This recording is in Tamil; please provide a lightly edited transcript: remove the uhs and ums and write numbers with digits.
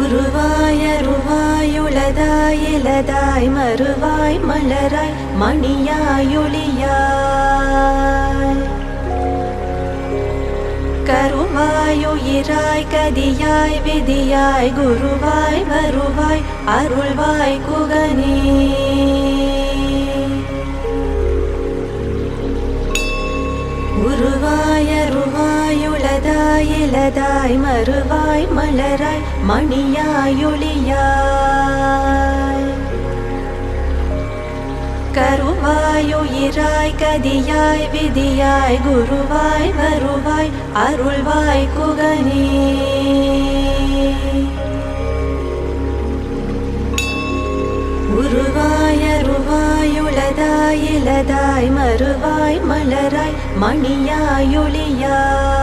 உருவாய் அருவாய் உளதாய் இலதாய் மறுவாய் மலராய் மணியாய் ஒளியாய் கருவாய் உயிராய் கதியாய் விதியாய் குருவாய் வருவாய் அருள்வாய் குகனே. உருவாய் அருவாய் உளதாய் இலதாய் மறுவாய் மலராய் மணியாய் ஒளியாய் கருவாய் உயிராய் கதியாய் விதியாய் குருவாய் வருவாய் அருள்வாய் குகனே. உருவாய் அருவாய் உளதாய் இலதாய் மறுவாய் மலராய் மணியாய் ஒளியாய்